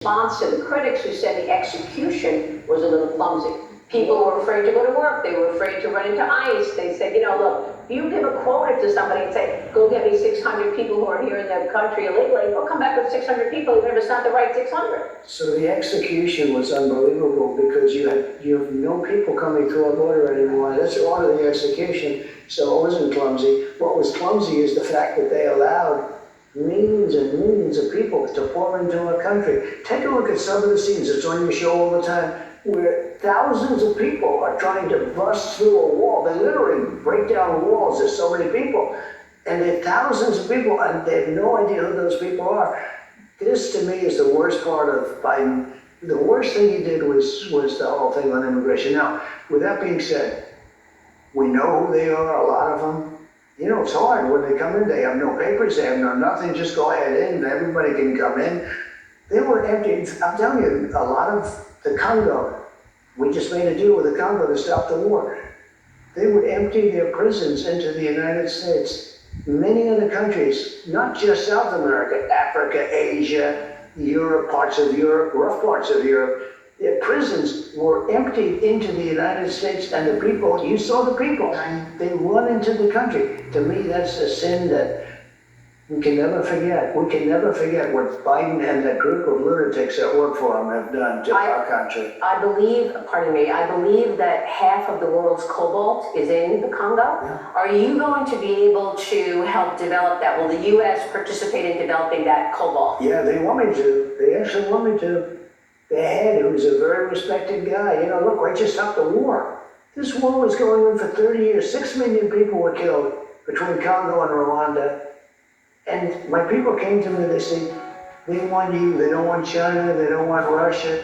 Response to the critics who said the execution was a little clumsy. People were afraid to go to work. They were afraid to run into ICE. They said, you know, look, if you give a quota to somebody and say, go get me 600 people who are here in the country illegally, they'll come back with 600 people, even if it's not the right 600. So the execution was unbelievable because you have no people coming through our border anymore. That's the order of the execution, so it wasn't clumsy. What was clumsy is the fact that they allowed millions and millions of people to pour into our country. Take a look at some of the scenes, it's on your show all the time, where thousands of people are trying to bust through a wall. They literally break down walls, there's so many people. And there are thousands of people, and they have no idea who those people are. This, to me, is the worst part of Biden. The worst thing he did was the whole thing on immigration. Now, with that being said, we know who they are, a lot of them. You know, it's hard when they come in, they have no papers, they have no nothing, just go ahead in, everybody can come in. They were empty. I'm telling you, a lot of the Congo, we just made a deal with the Congo to stop the war. They would empty their prisons into the United States. Many other countries, not just South America, Africa, Asia, Europe, parts of Europe, rough parts of Europe, their prisons were emptied into the United States, and the people, you saw the people, they run into the country. To me, that's a sin that we can never forget. We can never forget what Biden and that group of lunatics that work for him have done to our country. I believe that half of the world's cobalt is in the Congo. Yeah. Are you going to be able to help develop that? Will the U.S. participate in developing that cobalt? Yeah, they want me to. They actually want me to. Their head, who's a very respected guy, you know, look, I just stopped the war. This war was going on for 30 years. 6 million people were killed between Congo and Rwanda. And my people came to me, they said, they want you, they don't want China, they don't want Russia.